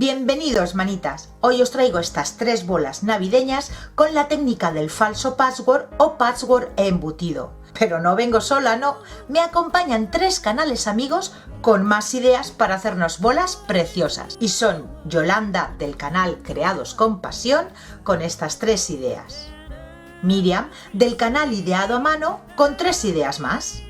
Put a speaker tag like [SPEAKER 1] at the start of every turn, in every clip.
[SPEAKER 1] Bienvenidos, manitas. Hoy os traigo estas 3 bolas navideñas con la técnica del falso patchwork o patchwork embutido. Pero no vengo sola, no. Me acompañan 3 canales amigos con más ideas para hacernos bolas preciosas. Y son Yolanda del canal Creados con Pasión con estas 3 ideas. Miriam del canal Ideado a Mano con 3 ideas más.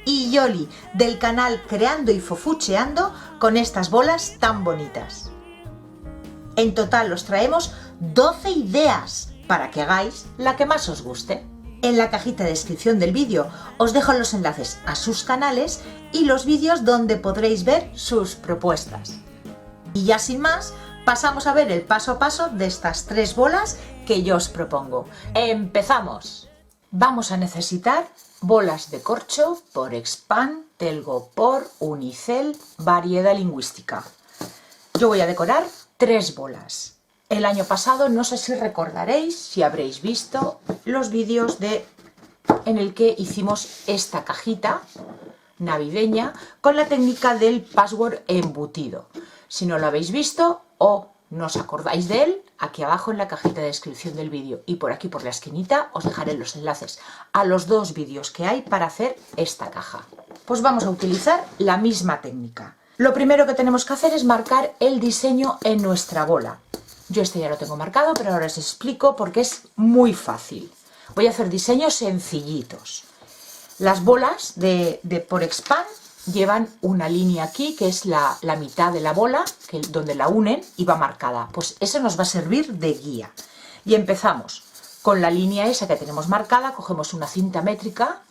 [SPEAKER 1] Y Yoli del canal Creando y Fofucheando con estas bolas tan bonitas. En total os traemos 12 ideas para que hagáis la que más os guste. En la cajita de descripción del vídeo os dejo los enlaces a sus canales y los vídeos donde podréis ver sus propuestas. Y ya sin más, pasamos a ver el paso a paso de estas 3 bolas que yo os propongo. ¡Empezamos! Vamos a necesitar bolas de corcho por Expand, Telgopor, Unicel, variedad lingüística. Yo voy a decorar 3 bolas. El año pasado, no sé si recordaréis, si habréis visto los vídeos en el que hicimos esta cajita navideña con la técnica del patchwork embutido. Si no lo habéis visto o no os acordáis de él, aquí abajo en la cajita de descripción del vídeo y por aquí por la esquinita os dejaré los enlaces a los 2 vídeos que hay para hacer esta caja. Pues vamos a utilizar la misma técnica. Lo primero que tenemos que hacer es marcar el diseño en nuestra bola. Yo este ya lo tengo marcado, pero ahora os explico porque es muy fácil. Voy a hacer diseños sencillitos. Las bolas de por Expand llevan una línea aquí que es la mitad de la bola, donde la unen y va marcada. Pues eso nos va a servir de guía. Y empezamos con la línea esa que tenemos marcada, cogemos una cinta métrica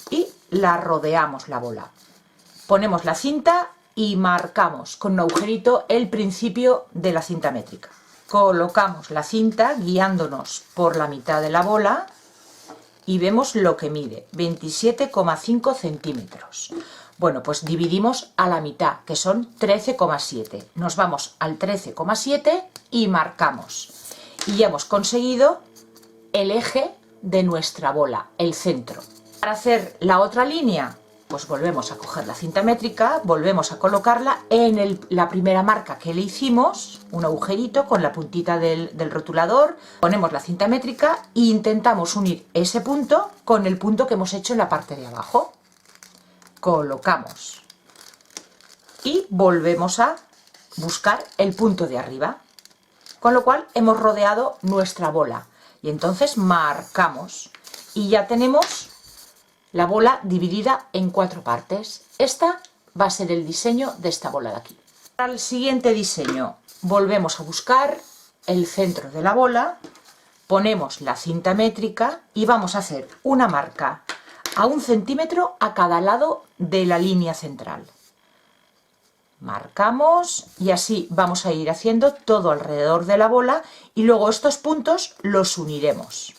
[SPEAKER 1] y la rodeamos la bola. Ponemos la cinta y marcamos con un agujerito el principio de la cinta métrica. Colocamos la cinta guiándonos por la mitad de la bola y vemos lo que mide, 27,5 centímetros. Bueno, pues dividimos a la mitad, que son 13,7. Nos vamos al 13,7 y marcamos. Y ya hemos conseguido el eje de nuestra bola, el centro. Para hacer la otra línea, pues volvemos a coger la cinta métrica, volvemos a colocarla en la primera marca que le hicimos, un agujerito con la puntita del rotulador, ponemos la cinta métrica e intentamos unir ese punto con el punto que hemos hecho en la parte de abajo. Colocamos y volvemos a buscar el punto de arriba, con lo cual hemos rodeado nuestra bola y entonces marcamos y ya tenemos la bola dividida en 4 partes. Esta va a ser el diseño de esta bola de aquí. Para el siguiente diseño volvemos a buscar el centro de la bola, ponemos la cinta métrica y vamos a hacer una marca a 1 centímetro a cada lado de la línea central. Marcamos y así vamos a ir haciendo todo alrededor de la bola y luego estos puntos los uniremos.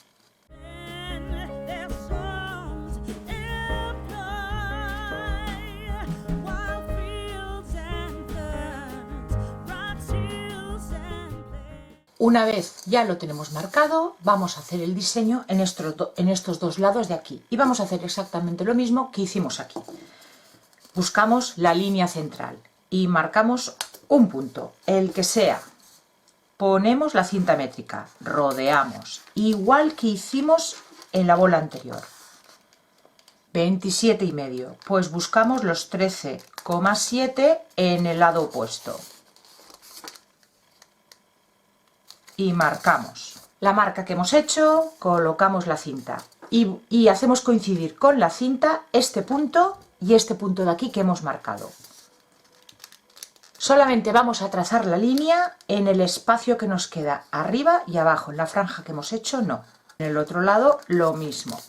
[SPEAKER 1] Una vez ya lo tenemos marcado, vamos a hacer el diseño en estos 2 lados de aquí. Y vamos a hacer exactamente lo mismo que hicimos aquí. Buscamos la línea central y marcamos un punto, el que sea. Ponemos la cinta métrica, rodeamos, igual que hicimos en la bola anterior. 27,5. Pues buscamos los 13,7 en el lado opuesto. Y marcamos la marca que hemos hecho, colocamos la cinta y hacemos coincidir con la cinta este punto y este punto de aquí que hemos marcado. Solamente vamos a trazar la línea en el espacio que nos queda arriba y abajo, en la franja que hemos hecho no. En el otro lado lo mismo.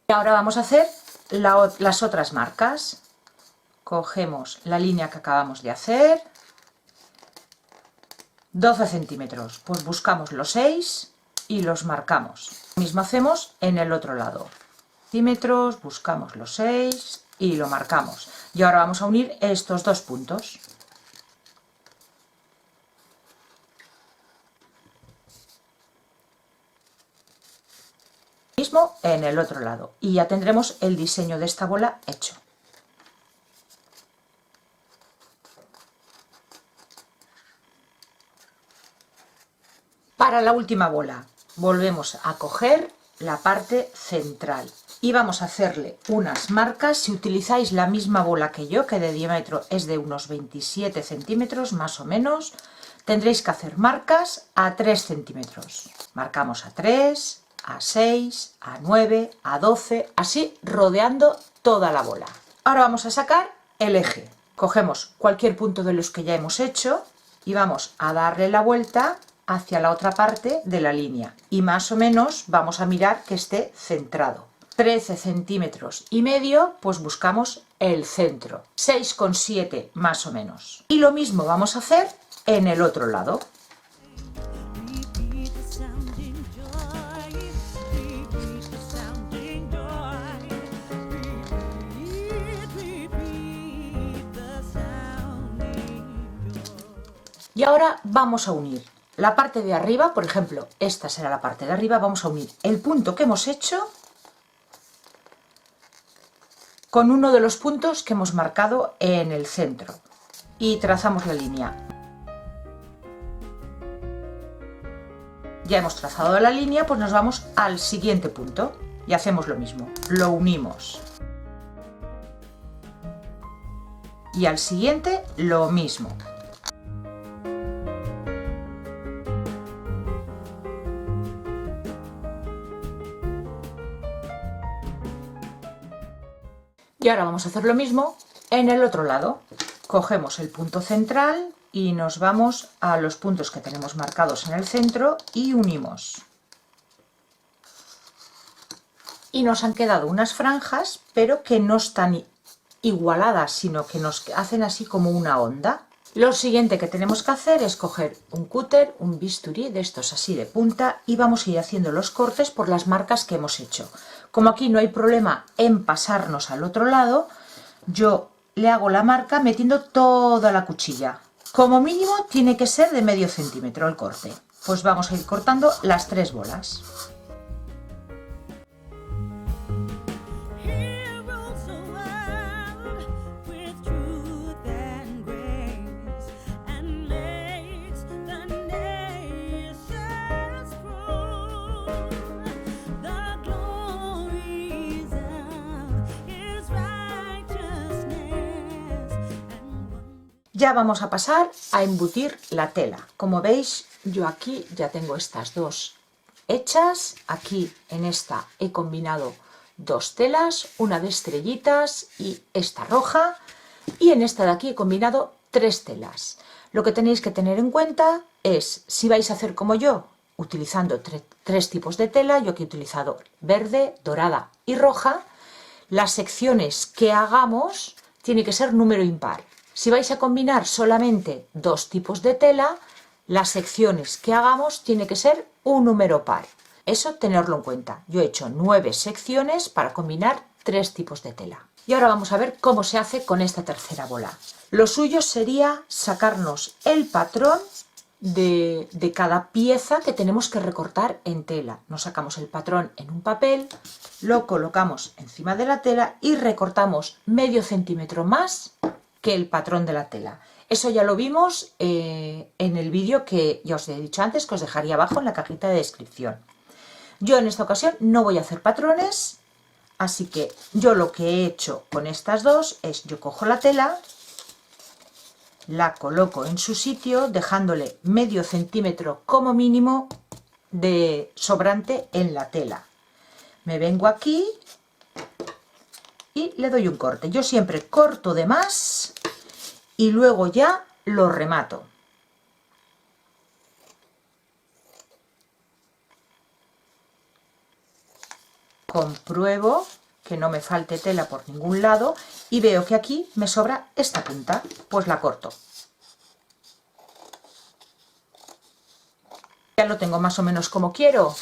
[SPEAKER 1] Y ahora vamos a hacer las otras marcas. Cogemos la línea que acabamos de hacer, 12 centímetros, pues buscamos los 6 y los marcamos. Lo mismo hacemos en el otro lado. Centímetros, buscamos los 6 y lo marcamos. Y ahora vamos a unir estos 2 puntos. mismo en el otro lado y ya tendremos el diseño de esta bola hecho. Para la última bola volvemos a coger la parte central y vamos a hacerle unas marcas. Si utilizáis la misma bola que yo, que de diámetro es de unos 27 centímetros más o menos, tendréis que hacer marcas a 3 centímetros. Marcamos a 3, a 6, a 9, a 12, así rodeando toda la bola. Ahora vamos a sacar el eje. Cogemos cualquier punto de los que ya hemos hecho y vamos a darle la vuelta hacia la otra parte de la línea y más o menos vamos a mirar que esté centrado. 13 centímetros y medio, pues buscamos el centro. 6,7 más o menos. Y lo mismo vamos a hacer en el otro lado. Y ahora vamos a unir la parte de arriba, por ejemplo, esta será la parte de arriba, vamos a unir el punto que hemos hecho con uno de los puntos que hemos marcado en el centro y trazamos la línea. Ya hemos trazado la línea, pues nos vamos al siguiente punto y hacemos lo mismo, lo unimos. Y al siguiente lo mismo. Y ahora vamos a hacer lo mismo en el otro lado. Cogemos el punto central y nos vamos a los puntos que tenemos marcados en el centro y unimos. Y nos han quedado unas franjas, pero que no están igualadas, sino que nos hacen así como una onda. Lo siguiente que tenemos que hacer es coger un cúter, un bisturí de estos así de punta y vamos a ir haciendo los cortes por las marcas que hemos hecho. Como aquí no hay problema en pasarnos al otro lado, yo le hago la marca metiendo toda la cuchilla. Como mínimo tiene que ser de medio centímetro el corte. Pues vamos a ir cortando las 3 bolas. Ya vamos a pasar a embutir la tela. Como veis, yo aquí ya tengo estas dos hechas. Aquí en esta he combinado 2 telas, una de estrellitas y esta roja. Y en esta de aquí he combinado 3 telas. Lo que tenéis que tener en cuenta es, si vais a hacer como yo, utilizando 3 tipos de tela, yo aquí he utilizado verde, dorada y roja, las secciones que hagamos tiene que ser número impar. Si vais a combinar solamente 2 tipos de tela, las secciones que hagamos tiene que ser un número par. Eso tenerlo en cuenta. Yo he hecho 9 secciones para combinar 3 tipos de tela. Y ahora vamos a ver cómo se hace con esta tercera bola. Lo suyo sería sacarnos el patrón de cada pieza que tenemos que recortar en tela. Nos sacamos el patrón en un papel, lo colocamos encima de la tela y recortamos medio centímetro más que el patrón de la tela. Eso ya lo vimos en el vídeo que ya os he dicho antes, que os dejaría abajo en la cajita de descripción. Yo en esta ocasión no voy a hacer patrones, así que yo lo que he hecho con estas dos es, yo cojo la tela, la coloco en su sitio, dejándole medio centímetro como mínimo de sobrante en la tela. Me vengo aquí y le doy un corte. Yo siempre corto de más y luego ya lo remato. Compruebo que no me falte tela por ningún lado y veo que aquí me sobra esta punta, pues la corto. Ya lo tengo más o menos como quiero,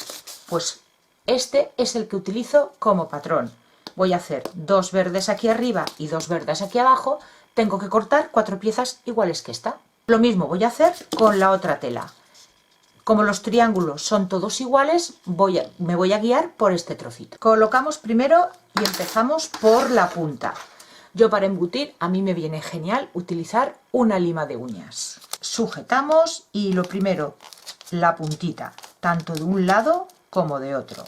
[SPEAKER 1] pues este es el que utilizo como patrón. Voy a hacer 2 verdes aquí arriba y 2 verdes aquí abajo. Tengo que cortar 4 piezas iguales que esta. Lo mismo voy a hacer con la otra tela. Como los triángulos son todos iguales, me voy a guiar por este trocito. Colocamos primero y empezamos por la punta. Yo para embutir a mí me viene genial utilizar una lima de uñas. Sujetamos y lo primero, la puntita, tanto de un lado como de otro.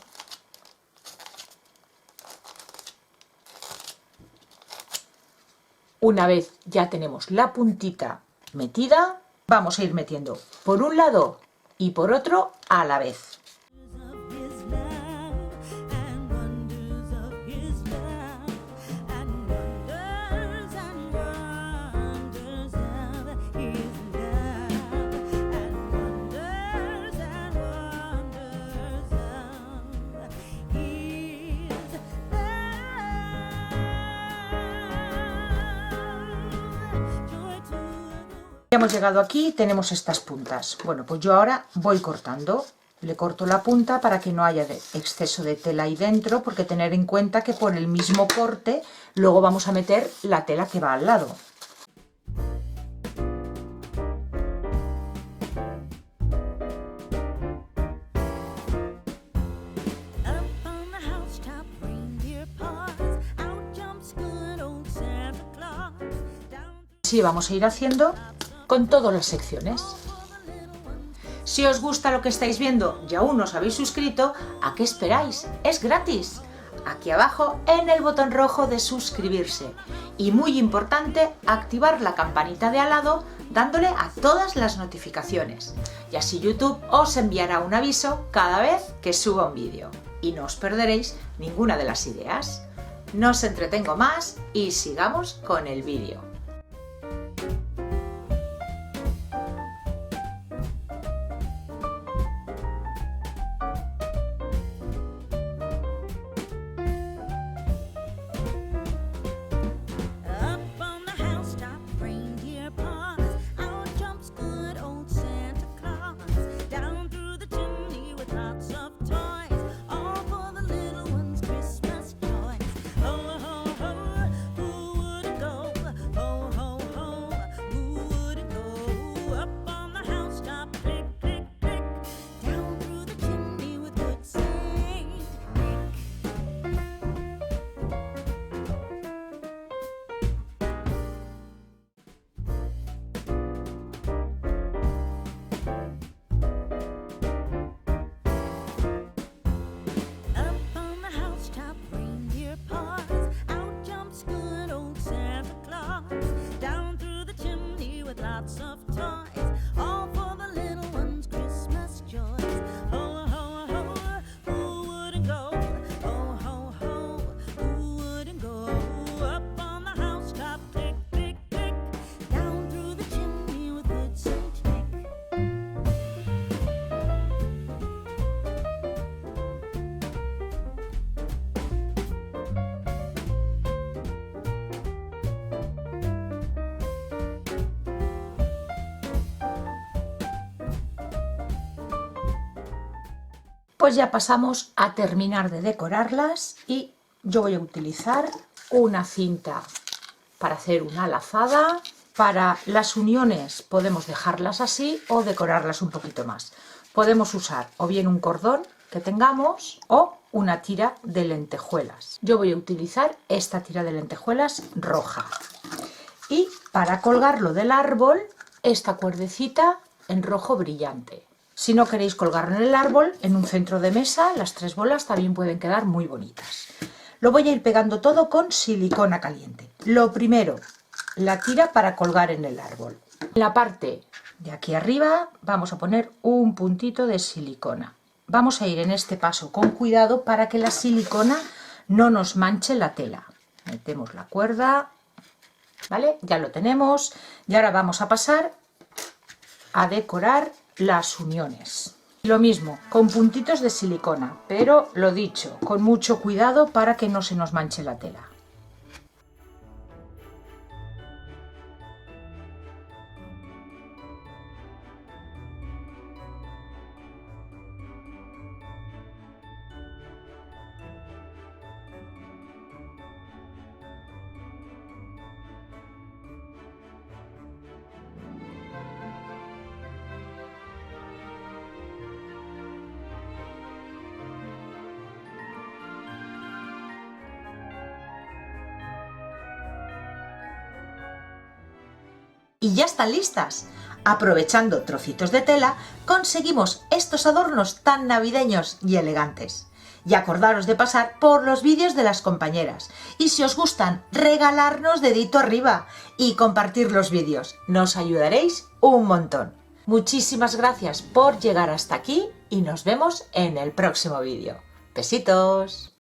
[SPEAKER 1] Una vez ya tenemos la puntita metida, vamos a ir metiendo por un lado y por otro a la vez. Hemos llegado aquí, tenemos estas puntas. Bueno, pues yo ahora voy cortando. Le corto la punta para que no haya exceso de tela ahí dentro, porque tener en cuenta que por el mismo corte luego vamos a meter la tela que va al lado. Así vamos a ir haciendo con todas las secciones. Si os gusta lo que estáis viendo y aún no os habéis suscrito, ¿a qué esperáis? Es gratis. Aquí abajo en el botón rojo de suscribirse. Y muy importante, activar la campanita de al lado dándole a todas las notificaciones. Y así YouTube os enviará un aviso cada vez que suba un vídeo. Y no os perderéis ninguna de las ideas. No os entretengo más y sigamos con el vídeo. Pues ya pasamos a terminar de decorarlas y yo voy a utilizar una cinta para hacer una lazada. Para las uniones podemos dejarlas así o decorarlas un poquito más. Podemos usar o bien un cordón que tengamos o una tira de lentejuelas. Yo voy a utilizar esta tira de lentejuelas roja. Y para colgarlo del árbol, esta cuerdecita en rojo brillante. Si no queréis colgarlo en el árbol, en un centro de mesa, las 3 bolas también pueden quedar muy bonitas. Lo voy a ir pegando todo con silicona caliente. Lo primero, la tira para colgar en el árbol. En la parte de aquí arriba vamos a poner un puntito de silicona. Vamos a ir en este paso con cuidado para que la silicona no nos manche la tela. Metemos la cuerda, ¿vale? Ya lo tenemos. Y ahora vamos a pasar a decorar las uniones. Lo mismo, con puntitos de silicona, pero lo dicho, con mucho cuidado para que no se nos manche la tela. Y ya están listas. Aprovechando trocitos de tela, conseguimos estos adornos tan navideños y elegantes. Y acordaros de pasar por los vídeos de las compañeras. Y si os gustan, regalarnos dedito arriba y compartir los vídeos. Nos ayudaréis un montón. Muchísimas gracias por llegar hasta aquí y nos vemos en el próximo vídeo. Besitos.